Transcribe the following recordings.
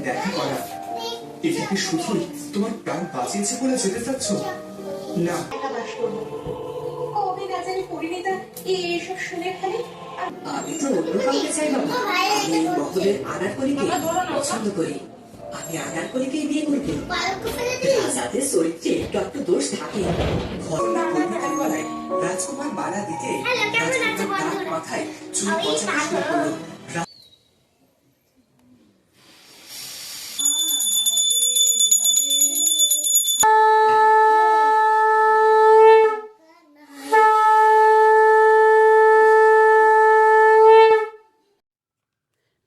দেখা করা। এটা কি শুধুই তোমার প্রাণ বাঁচিয়েছে বলে যেতে চাচ্ছ? না, কবে না জানি পরিণীতা এইসব শুনে ফেলে। আমি তো অন্য কাউকে চাই বাবা। আমি মহলের আনারকলিকে পছন্দ করি। আমি আনারকলিকেই বিয়ে করবো। রাজাদের চরিত্রে একটু একটু দোষ থাকে। রাজকুমার মারা দিতে রাজকুমার মাথায় চুল পচাতে শুরু করলো।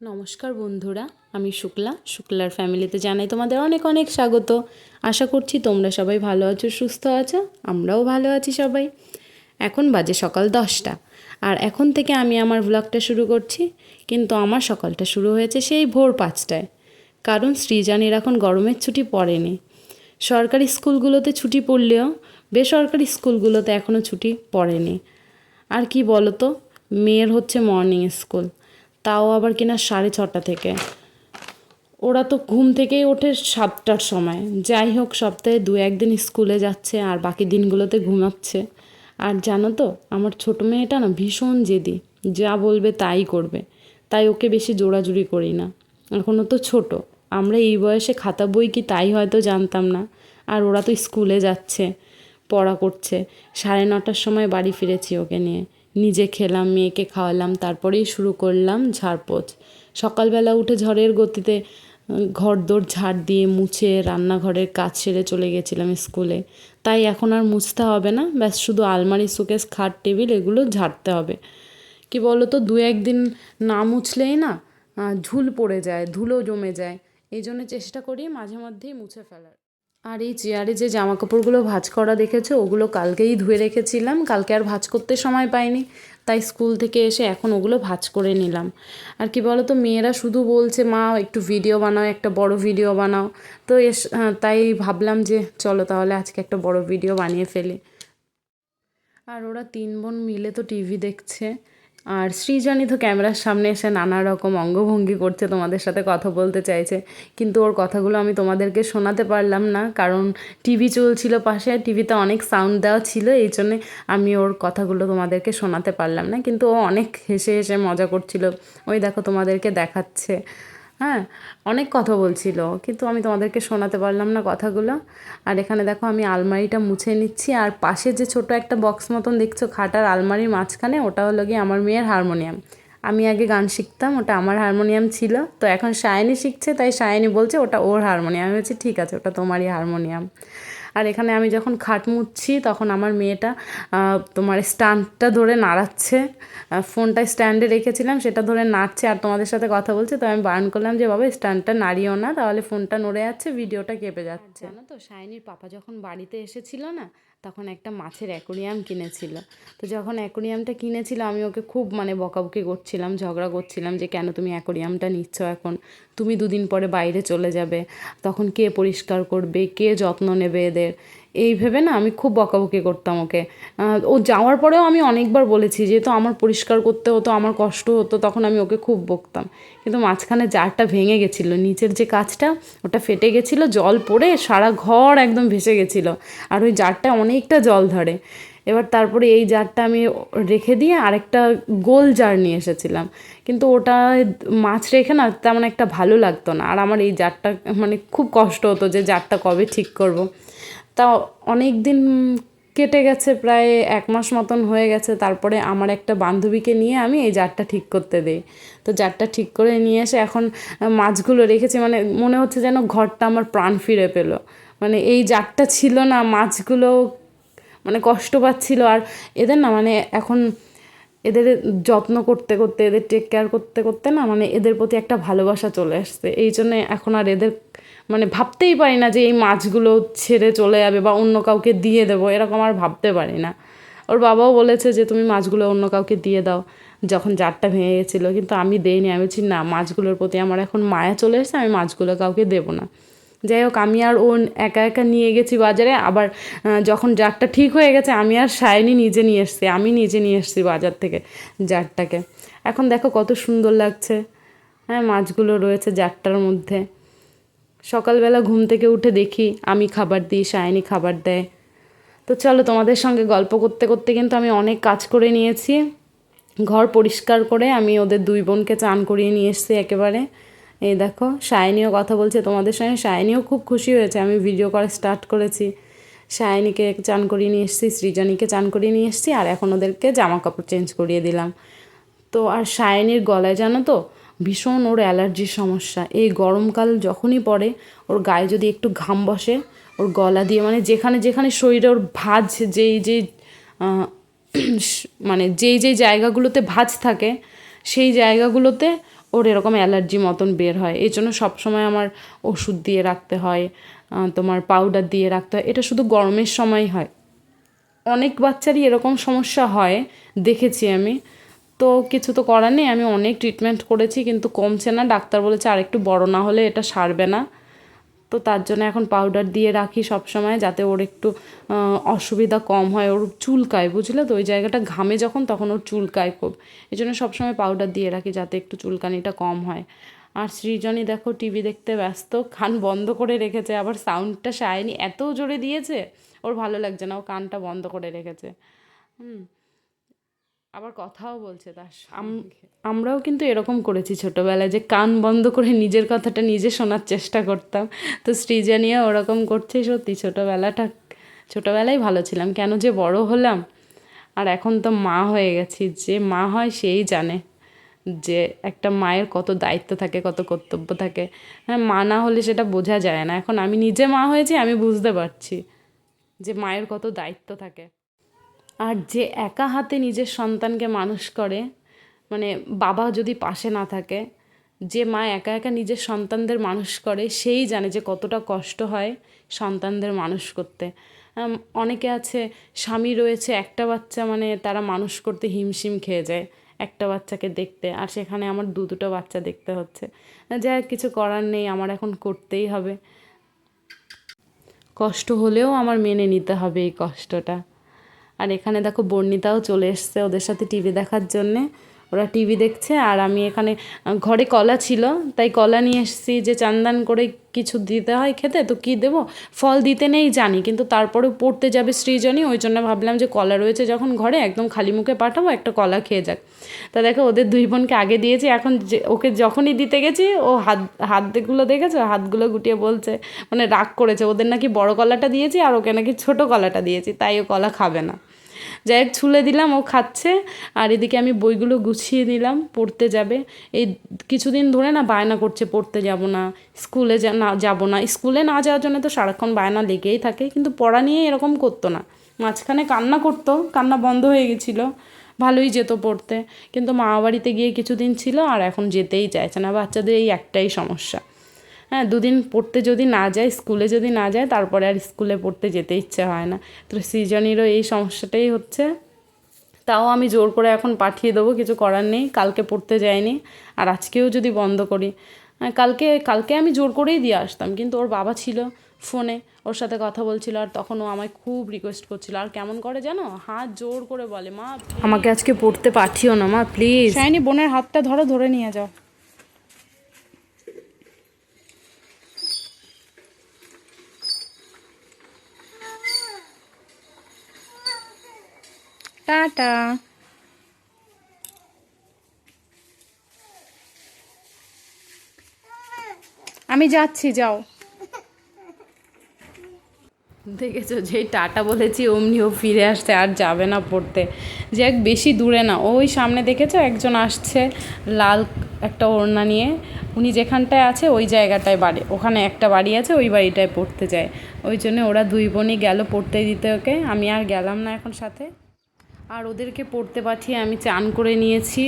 নমস্কার বন্ধুরা, আমি শুক্লার ফ্যামিলিতে জানাই তোমাদের অনেক অনেক স্বাগত। আশা করছি তোমরা সবাই ভালো আছো, সুস্থ আছো, আমরাও ভালো আছি সবাই। এখন বাজে সকাল 10টা, আর এখন থেকে আমি আমার ব্লগটা শুরু করছি। কিন্তু আমার সকালটা শুরু হয়েছে সেই ভোর 5টায়, কারণ সৃজানের এখন গরমের ছুটি পড়েনি। সরকারি স্কুলগুলোতে ছুটি পড়লেও বেসরকারি স্কুলগুলোতে এখনও ছুটি পড়েনি। আর কি বলো তো, মেয়ের হচ্ছে মর্নিং স্কুল, তাও আবার কিনা 6:30 থেকে। ওরা তো ঘুম থেকেই ওঠে 7টার সময়। যাই হোক, সপ্তাহে 2-1 দিন স্কুলে যাচ্ছে আর বাকি দিনগুলোতে ঘুমাচ্ছে। আর জানো তো, আমার ছোটো মেয়েটা না ভীষণ জেদি, যা বলবে তাই করবে। তাই ওকে বেশি জোরাজুরি করি না, এখনও তো ছোট। আমরা এই বয়সে খাতা বই কি তাই হয়তো জানতাম না। আর ওরা তো স্কুলে যাচ্ছে, পড়া করছে। 9:30টার সময় বাড়ি ফিরেছি ওকে নিয়ে। নিজে খেলাম, মেয়েকে খাওয়ালাম, তারপরেই শুরু করলাম ঝাড়পোছ। সকালবেলা উঠে ঝড়ের গতিতে ঘরদোর ঝাড় দিয়ে মুছে রান্নাঘরের কাজ সেরে চলে গেছিলাম স্কুলে। তাই এখন আর মুছতে হবে না, ব্যাস শুধু আলমারি, শোকেস, খাট, টেবিল এগুলো ঝাড়তে হবে। কি বলো তো, 2-1 দিন না মুছলেই না ঝুল পড়ে যায়, ধুলো জমে যায়। এই জন্য চেষ্টা করি মাঝে মধ্যেই মুছে ফেলার। আর এই চেয়ারে যে জামা কাপড়গুলো ভাঁজ করা দেখেছো, ওগুলো কালকেই ধুয়ে রেখেছিলাম। কালকে আর ভাঁজ করতে সময় পাইনি, তাই স্কুল থেকে এসে এখন ওগুলো ভাঁজ করে নিলাম। আর কি বলো তো, মেয়েরা শুধু বলছে মা একটু ভিডিও বানাও, একটা বড় ভিডিও বানাও। তো তাই ভাবলাম যে চলো তাহলে আজকে একটা বড় ভিডিও বানিয়ে ফেলি। আর ওরা 3 বোন মিলে তো টিভি দেখছে। আর সৃজনী তো ক্যামেরার সামনে এসে নানা রকম অঙ্গভঙ্গি করছে, তোমাদের সাথে কথা বলতে চাইছে। কিন্তু ওর কথাগুলো আমি তোমাদেরকে শোনাতে পারলাম না, কারণ টিভি চলছিল পাশে, টিভিতে অনেক সাউন্ড দেওয়া ছিল, এই জন্যে আমি ওর কথাগুলো তোমাদেরকে শোনাতে পারলাম না। কিন্তু ও অনেক হেসে হেসে মজা করছিল। ওই দেখো তোমাদেরকে দেখাচ্ছে। হ্যাঁ, অনেক কথা বলছিল, কিন্তু আমি তোমাদেরকে শোনাতে পারলাম না কথাগুলো। আর এখানে দেখো আমি আলমারিটা মুছে নিচ্ছি। আর পাশে যে ছোট একটা বক্স মতন দেখছো খাটার আলমারির মাঝখানে, ওটা হলো গিয়ে আমার মেয়ের হারমোনিয়াম। আমি আগে গান শিখতাম, ওটা আমার হারমোনিয়াম ছিল। তো এখন সায়নী শিখছে, তাই সায়নী বলছে ওটা ওর হারমোনিয়াম। আমি বলছি ঠিক আছে, ওটা তোমারই হারমোনিয়াম। আর এখানে আমি যখন খাট মুছছি তখন আমার মেয়েটা তোমার স্ট্যান্ডটা ধরে নাড়াচ্ছে। ফোনটা স্ট্যান্ডে রেখেছিলাম, সেটা ধরে নাড়ছে আর তোমাদের সাথে কথা বলছে। তো আমি বারণ করলাম যে বাবা স্ট্যান্ডটা নাড়িও না, তাহলে ফোনটা নড়ে যাচ্ছে, ভিডিওটা কেঁপে যাচ্ছে। জানো তো, সায়নীর পাপা যখন বাড়িতে এসেছিল না, তখন একটা মাছের অ্যাকোরিয়াম কিনেছিল। তো যখন অ্যাকোরিয়ামটা কিনেছিল, আমি ওকে খুব বকাবকি করছিলাম, ঝগড়া করছিলাম যে কেন তুমি অ্যাকোরিয়ামটা নিচ্ছ এখন, তুমি 2 দিন পরে বাইরে চলে যাবে, তখন কে পরিষ্কার করবে, কে যত্ন নেবে এদের। এই ভেবে না আমি খুব বকাবকি করতাম ওকে। ও যাওয়ার পরেও আমি অনেকবার বলেছি, যেহেতু আমার পরিষ্কার করতে হতো, আমার কষ্ট হতো, তখন আমি ওকে খুব বকতাম। কিন্তু মাঝখানে জারটা ভেঙে গেছিলো, নিচের যে কাচটা ওটা ফেটে গেছিলো, জল পড়ে সারা ঘর একদম ভেসে গেছিলো। আর ওই জারটা অনেকটা জল ধরে। এবার তারপরে এই জারটা আমি রেখে দিয়ে আরেকটা গোল জার নিয়ে এসেছিলাম, কিন্তু ওটা মাছ রেখে না তেমন একটা ভালো লাগতো না। আর আমার এই জারটা খুব কষ্ট হতো যে জারটা কবে ঠিক করব। তা অনেক দিন কেটে গেছে, প্রায় 1 মাস মতন হয়ে গেছে। তারপরে আমার একটা বান্ধবীকে নিয়ে আমি এই জারটা ঠিক করতে দিই। তো জারটা ঠিক করে নিয়ে এসে এখন মাছগুলো রেখেছি, মনে হচ্ছে যেন ঘরটা আমার প্রাণ ফিরে পেলো। এই জারটা ছিল না, মাছগুলো কষ্ট পাচ্ছিল। আর এদের না এখন এদের যত্ন করতে করতে, এদের টেক কেয়ার করতে করতে না এদের প্রতি একটা ভালোবাসা চলে আসছে। এই জন্যে এখন আর এদের ভাবতেই পারি না যে এই মাছগুলো ছেড়ে চলে যাবে বা অন্য কাউকে দিয়ে দেবো, এরকম আর ভাবতে পারি না। ওর বাবাও বলেছে যে তুমি মাছগুলো অন্য কাউকে দিয়ে দাও, যখন জারটা ভেঙে গেছিলো, কিন্তু আমি দেইনি। আমি বলছি না, মাছগুলোর প্রতি আমার এখন মায়া চলে এসেছে, আমি মাছগুলো কাউকে দেবো না। যাই হোক, আমি আর ও একা একা নিয়ে গেছি বাজারে। আবার যখন জারটা ঠিক হয়ে গেছে, আমি আর সায়নী নিজে নিয়ে এসছি, আমি নিজে নিয়ে এসছি বাজার থেকে জারটাকে। এখন দেখো কত সুন্দর লাগছে। হ্যাঁ, মাছগুলো রয়েছে জারটার মধ্যে। সকালবেলা ঘুম থেকে উঠে দেখি আমি খাবার দিই, সায়নী খাবার দেয়। তো চলো তোমাদের সঙ্গে গল্প করতে করতে কিন্তু আমি অনেক কাজ করে নিয়েছি। ঘর পরিষ্কার করে আমি ওদের দুই বোনকে চান করিয়ে নিয়ে এসেছি একেবারে। এই দেখো সায়নীও কথা বলছে তোমাদের সঙ্গে, সায়নীও খুব খুশি হয়েছে আমি ভিডিও করা স্টার্ট করেছি। সায়নীকে চান করিয়ে নিয়ে এসেছি, সৃজনীকে চান করিয়ে নিয়ে এসেছি, আর এখন ওদেরকে জামা কাপড় চেঞ্জ করিয়ে দিলাম। তো আর সায়নীর গলায় জানো তো ভীষণ ওর অ্যালার্জির সমস্যা। এই গরমকাল যখনই পড়ে ওর গায়ে যদি একটু ঘাম বসে ওর গলা দিয়ে মানে যেখানে যেখানে শরীরে ওর ভাঁজ যেই মানে যেই জায়গাগুলোতে ভাঁজ থাকে সেই জায়গাগুলোতে ওর এরকম অ্যালার্জি মতন বের হয়। এই জন্য সবসময় আমার ওষুধ দিয়ে রাখতে হয়, তোমার পাউডার দিয়ে রাখতে হয়। এটা শুধু গরমের সময় হয়, অনেক বাচ্চারই এরকম সমস্যা হয় দেখেছি আমি। তো কিছু তো করার নেই, আমি অনেক ট্রিটমেন্ট করেছি কিন্তু কমছে না। ডাক্তার বলেছে আর একটু বড় না হলে এটা সারবে না। তো তার জন্য এখন পাউডার দিয়ে রাখি সব সময়, যাতে ওর একটু অসুবিধা কম হয়। ওর চুলকায়, বুঝলে তো, ওই জায়গাটা ঘামে যখন তখন ওর চুলকায় খুব। এই জন্য সবসময় পাউডার দিয়ে রাখি যাতে একটু চুলকানিটা কম হয়। আর সৃজনী দেখো টিভি দেখতে ব্যস্ত, কান বন্ধ করে রেখেছে। আবার সাউন্ডটা সায়নী এত জোরে দিয়েছে ওর ভালো লাগছে না, ও কানটা বন্ধ করে রেখেছে। আবার কথাও বলছে তার সঙ্গে। আমরাও কিন্তু এরকম করেছি ছোটোবেলায়, যে কান বন্ধ করে নিজের কথাটা নিজে শোনার চেষ্টা করতাম। তো সৃজনীও ওরকম করছে। সত্যি ছোটোবেলায় ভালো ছিলাম, কেন যে বড় হলাম। আর এখন তো মা হয়ে গেছি, যে মা হয় সেই জানে যে একটা মায়ের কত দায়িত্ব থাকে, কত কর্তব্য থাকে। হ্যাঁ, মা না হলে সেটা বোঝা যায় না। এখন আমি নিজে মা হয়েছি, আমি বুঝতে পারছি যে মায়ের কত দায়িত্ব থাকে। আর যে একা হাতে নিজের সন্তানকে মানুষ করে, মানে বাবা যদি পাশে না থাকে, যে মা একা একা নিজের সন্তানদের মানুষ করে সেই জানে যে কতটা কষ্ট হয় সন্তানদের মানুষ করতে। অনেকে আছে স্বামী রয়েছে, একটা বাচ্চা মানে তারা মানুষ করতে হিমশিম খেয়ে যায় একটা বাচ্চাকে দেখতে, আর সেখানে আমার দুটো বাচ্চা দেখতে হচ্ছে। যা কিছু করার নেই, আমার এখন করতেই হবে। কষ্ট হলেও আমার মেনে নিতে হবে এই কষ্টটা। আর এখানে দেখো বর্ণিতাও চলে এসছে ওদের সাথে টিভি দেখার জন্যে। ওরা টিভি দেখছে আর আমি এখানে ঘরে কলা ছিল তাই কলা নিয়ে এসেছি, যে চান্দান করে কিছু দিতে হয় খেতে। তো কী দেবো, ফল দিতে নেই জানি, কিন্তু তারপরেও পড়তে যাবে সৃজনী, ওই জন্য ভাবলাম যে কলা রয়েছে যখন ঘরে একদম খালি মুখে পাঠাবো, একটা কলা খেয়ে যাক। তা দেখো ওদের দুই বোনকে আগে দিয়েছি, এখন ওকে যখনই দিতে গেছি ও হাতগুলো দেখেছো, হাতগুলো গুটিয়ে বলছে, মানে রাগ করেছে, ওদের নাকি বড় কলাটা দিয়েছি আর ওকে নাকি ছোটো কলাটা দিয়েছি, তাই ও কলা খাবে না। যাই হোক ছুলে দিলাম, ও খাচ্ছে। আর এদিকে আমি বইগুলো গুছিয়ে নিলাম, পড়তে যাবে। এই কিছুদিন ধরে না বায়না করছে পড়তে যাব না, স্কুলে যাব না। স্কুলে না যাওয়ার জন্য তো সারাক্ষণ বায়না লেগেই থাকে, কিন্তু পড়া নিয়ে এরকম করতো না। মাঝখানে কান্না করতো, কান্না বন্ধ হয়ে গেছিলো, ভালোই যেত পড়তে। কিন্তু মামা বাড়িতে গিয়ে কিছুদিন ছিল আর এখন যেতেই চাইছে না। বাচ্চাদের এই একটাই সমস্যা। হ্যাঁ, দুদিন পড়তে যদি না যায়, স্কুলে যদি না যায়, তারপরে আর স্কুলে পড়তে যেতে ইচ্ছে হয় না। তো সৃজনীরও এই সমস্যাটাই হচ্ছে। তাও আমি জোর করে এখন পাঠিয়ে দেবো, কিছু করার নেই। কালকে পড়তে যায়নি, আর আজকেও যদি বন্ধ করি, কালকে আমি জোর করেই দিয়ে আসতাম, কিন্তু ওর বাবা ছিল ফোনে, ওর সাথে কথা বলছিল, আর তখন ও আমায় খুব রিকোয়েস্ট করছিল। আর কেমন করে জানো, হাত জোর করে বলে, মা আমাকে আজকে পড়তে পাঠিও না মা প্লিজ। শাইনি বোনের হাতটা ধরে নিয়ে যাও। টাটা। আমি যাচ্ছি, যাও। দেখেছো, যেই টাটা বলেছি অমনি ও ফিরে আসছে, আর যাবে না পড়তে। যে এক বেশি দূরে না, ওই সামনে দেখেছো একজন আসছে লাল একটা ওড়না নিয়ে, উনি যেখানটায় আছে ওই জায়গাটায় বাড়ি, ওখানে একটা বাড়ি আছে, ওই বাড়িটায় পড়তে যায়। ওই জন্য ওরা দুই বোনই গেল পড়তে দিতে ওকে, আমি আর গেলাম না এখন সাথে। আর ওদেরকে পড়তে পাঠিয়ে আমি চান করে নিয়েছি।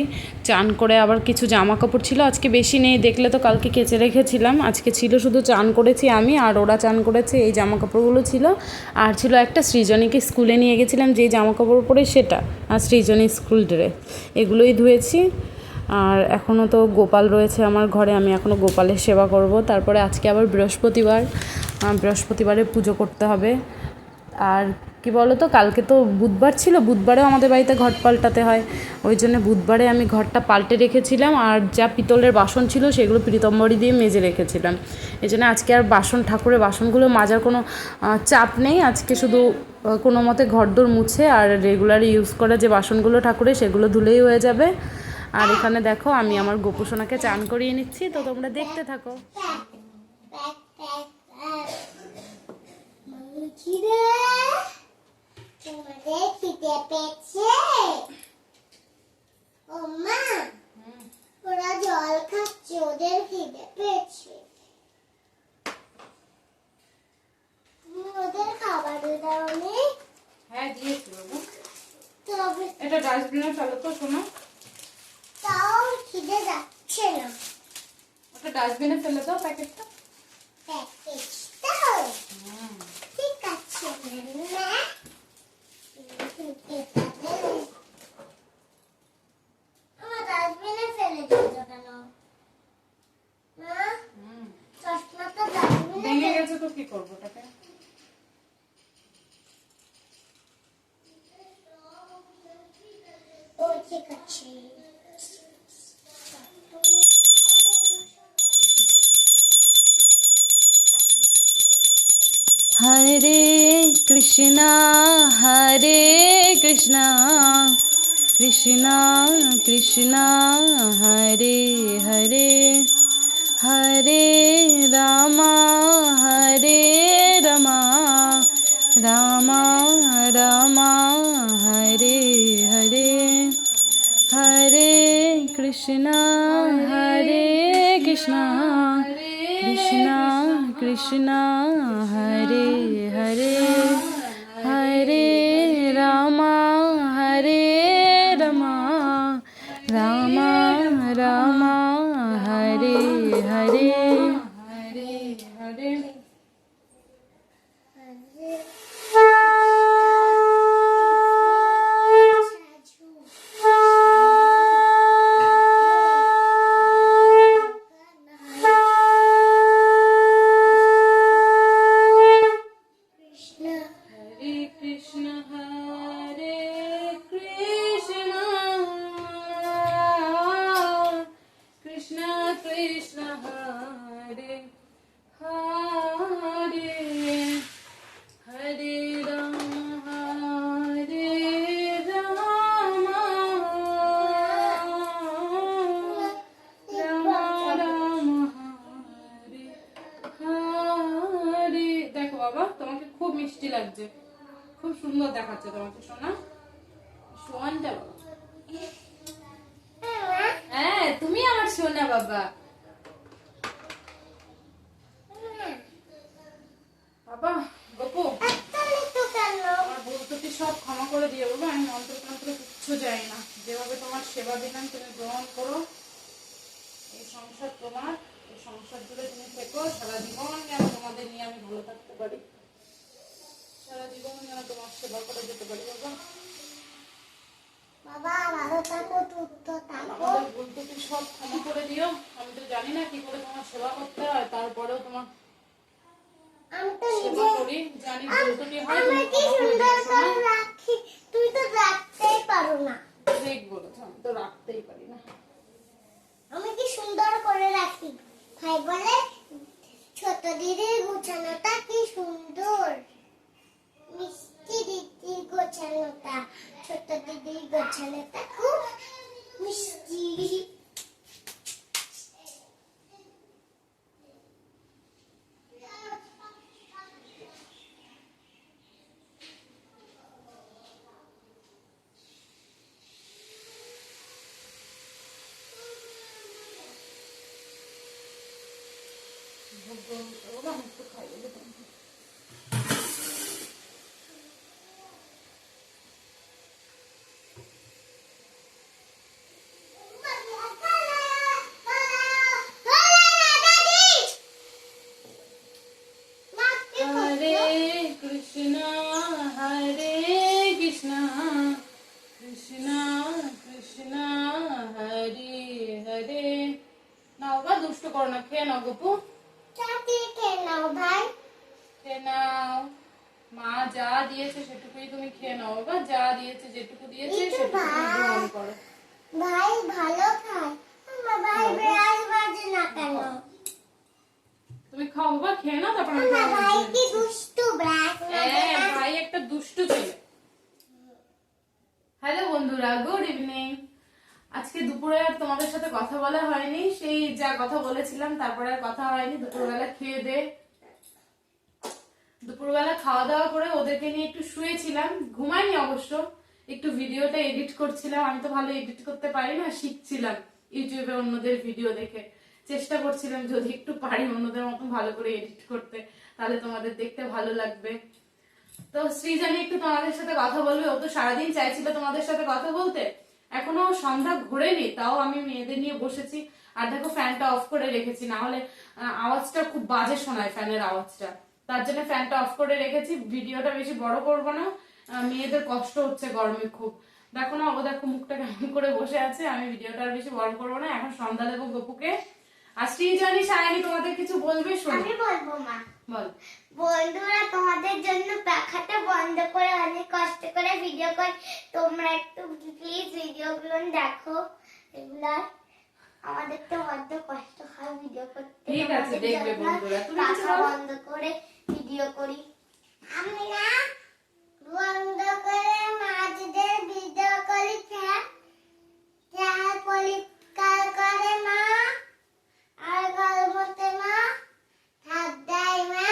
চান করে আবার কিছু জামা কাপড় ছিল, আজকে বেশি নেই, দেখলে তো কালকে কেচে রেখেছিলাম, আজকে ছিল শুধু চান করেছি আমি, আর ওরা চান করেছে। এই জামা কাপড়গুলো ছিল, আর ছিল একটা সৃজনীকে স্কুলে নিয়ে গেছিলাম যে জামা কাপড় পরে সেটা, আর সৃজনীর স্কুল ড্রেস, এগুলোই ধুয়েছি। আর এখনও তো গোপাল রয়েছে আমার ঘরে, আমি এখনও গোপালের সেবা করব। তারপরে আজকে আবার বৃহস্পতিবারে পুজো করতে হবে। আর কি বলো তো, কালকে তো বুধবার ছিল, বুধবারেও আমাদের বাড়িতে ঘট পাল্টাতে হয়, ওই জন্য বুধবারে আমি ঘরটা পাল্টে রেখেছিলাম, আর যা পিতলের বাসন ছিল সেগুলো প্রীতম্বরী দিয়ে মেজে রেখেছিলাম। এই জন্য আজকে আর ঠাকুরের বাসনগুলো মাজার কোনো চাপ নেই। আজকে শুধু কোনো মতে ঘরদোর মুছে আর রেগুলার ইউজ করা যে বাসনগুলো ঠাকুরের সেগুলো ধুলেই হয়ে যাবে। আর এখানে দেখো আমি আমার গোপুসোনাকে চান করিয়ে নিচ্ছি, তো তোমরা দেখতে থাকো। তোমাদের খিদে পেয়েছে? ও মা, ওরা জল খাচ্ছে, ওদের খিদে পেয়েছে। তুমি ওদের খাবার দাওনি? হ্যাঁ দিয়েছি বাবু। তবে এটা ডাস্টবিনে ফেলো তো শোনো। তাও খিদে যাচ্ছে না। ওটা ডাস্টবিনে ফেলে দাও প্যাকেটটা। প্যাকেটটা ঠিক আছে না? আমার ডাস্টবিনে ফেলে দিয়েছো কেন? না, চশমাটা ডাস্টবিনে ভেঙে গেছে তো কি করবো ওটাকে? ও ঠিক আছে। হরে কৃষ্ণা কৃষ্ণা কৃষ্ণা হরে হরে, হরে রামা রামা রামা হরে হরে, হরে কৃষ্ণা কৃষ্ণা কৃষ্ণা হরে হরে, হরে রামা রামা রামা হরে হরে, হরে হরে। হরে কৃষ্ণ কৃষ্ণ কৃষ্ণ হরে হরে, হরে রাম রাম রাম হরে হরে। দেখো বাবা, তোমাকে খুব মিষ্টি লাগছে, খুব সুন্দর দেখাচ্ছে তোমাকে সোনা। সোয়ানটা বাবা, হ্যাঁ তুমি আমার সোনা বাবা। বাবা গপু, আমার ভুল ত্রুটি সব ক্ষমা করে দিয়ে বাবা। আমি মন্ত্র তন্ত্র কিচ্ছু যাই না, যেভাবে তোমার সেবা দিলাম তুমি গ্রহণ করো। এই সংসার তোমার, এই সংসার জুড়ে তুমি থেকো সারা জীবন, যেন তোমাদের নিয়ে আমি ভালো থাকতে পারি, সারা জীবন যেন তোমার সেবা করে যেতে পারি বাবা। বাবা ভালো থাকো, সুস্থ থাকো। আমাদের ভুল ত্রুটি সব ক্ষমা করে দিও। আমি তো জানি না কি করে তোমার সেবা করতে হয়, তারপরেও তোমার আমি তো সেবা নিজে করি, জানি ভুল ত্রুটি হয়, তুমি আমি কি ক্ষমা করে সুন্দর দিও সোনা। করে রাখি, তুই তো রাখতেই পারো না। ঠিক বলেছ, আমি তো রাখতেই পারি না। আমি কি সুন্দর করে রাখি, ভাই বলে ছোট দিদির গোছানোটা কি সুন্দর, মিষ্টি দিদির গোছানোটা, ছোট দিদির গোছানোটা খুব মিষ্টি। বাবা আমি একটু খাইয়ে দেবো। হরে কৃষ্ণ কৃষ্ণ কৃষ্ণ হরে হরে। না বাবা দুষ্ট করো না, খেয়ে নাও গপু, চাটি খেয়ে নাও ভাই। খেয়ে নাও। মা যা দিয়েছে সেটুকুই তুমি খেয়ে নাও বাবা, যা দিয়েছে যেটুকু দিয়েছে একটু সেটুকু তুমি ভাত। গ্রহণ করো। ভাই ভালো খায়, আমার ভাই ব্রাশ বাজে না কেন? তুমি খাও বাবা, খেয়ে নাও, তারপর আমি আমার তোমাকে ভাই বলছি। কি দুষ্টু, ব্রাশ বাজে না। ভাই একটা দুষ্টু ছেলে। হ্যালো বন্ধুরা, গুড ইভিনিং। আজকে দুপুরে আর তোমাদের সাথে কথা বলা হয়নি, সেই যা কথা বলেছিলাম তারপরে আর কথা হয়নি। দুপুরবেলা খেয়ে দে, দুপুরবেলা খাওয়া দাওয়া করে ওদেরকে নিয়ে একটু শুয়েছিলাম, ঘুমাইনি অবশ্য, একটু ভিডিওটা এডিট করছিলাম। আমি তো ভালো এডিট করতে পারি না, শিখছিলাম ইউটিউবে অন্যদের ভিডিও দেখে। চেষ্টা করছিলাম যদি একটু পারি অন্যদের মতন ভালো করে এডিট করতে, তাহলে তোমাদের দেখতে ভালো লাগবে। তো সৃজানি একটু তোমাদের সাথে কথা বলবে, ও তো সারাদিন চাইছিল তোমাদের সাথে কথা বলতে। এখনো সন্ধ্যা ঘুরেনি, তাও আমি মেয়েদের নিয়ে বসেছি। আর দেখো ফ্যানটা অফ করে রেখেছি, না হলে আওয়াজটা খুব বাজে শোনায়, ফ্যানের আওয়াজটা। তার জন্য ফ্যানটা অফ করে রেখেছি। ভিডিওটা বেশি বড় করবো না, মেয়েদের কষ্ট হচ্ছে গরমে খুব। দেখো না, ও দেখো মুখটা কেমন করে বসে আছে। আমি ভিডিওটা আর বেশি বড় করবো না, এখন সন্ধ্যা দেবো গপুকে। আর সৃজানি সায়নী তোমাদের কিছু বলবে, শোনো। আমি বলবো মা। বল। বন্ধুরা, তোমাদের জন্য পাখাটা বন্ধ করে অনেক কষ্ট করে ভিডিও করি, তোমরা একটু প্লিজ ভিডিওগুলো দেখো। এগুলা আমাদের তো বড্ড কষ্ট হয় ভিডিও করতে। ঠিক আছে, তোমাদের দেখবে জন্য বন্ধুরা। তুমি কিছু পাখা বলো। বন্ধ করে ভিডিও করি। আমি না বন্ধ করে মাছদের ভিডিও করি, চা পরিষ্কার করে মা, আর গল্পতে মা, হাত দেয় মা,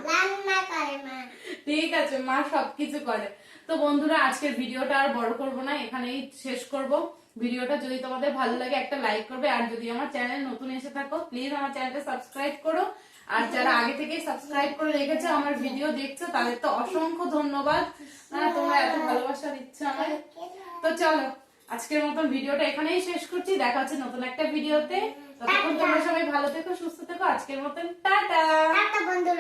রান্না করে মা। ঠিক আছে, মা সবকিছু করে। তো বন্ধুরা, আজকের ভিডিওটা আর বড় করব না, এখানেই শেষ করব। ভিডিওটা যদি তোমাদের ভালো লাগে একটা লাইক করবে, আর যদি আমার চ্যানেল নতুন এসে থাকো প্লিজ আমার চ্যানেলটা সাবস্ক্রাইব করো। আর যারা আগে থেকে সাবস্ক্রাইব করে রেখেছো, আমার ভিডিও দেখছো, তাদের তো অসংখ্য ধন্যবাদ। তোমরা এত ভালোবাসা দিচ্ছ আমায়। তো চলো, আজকের মতন ভিডিওটা এখানেই শেষ করছি। দেখা হচ্ছে নতুন একটা ভিডিওতে। ততক্ষণ তোমরা সবাই ভালো থেকো, সুস্থ থেকো। আজকের মতন টাটা। টাটা বন্ধু।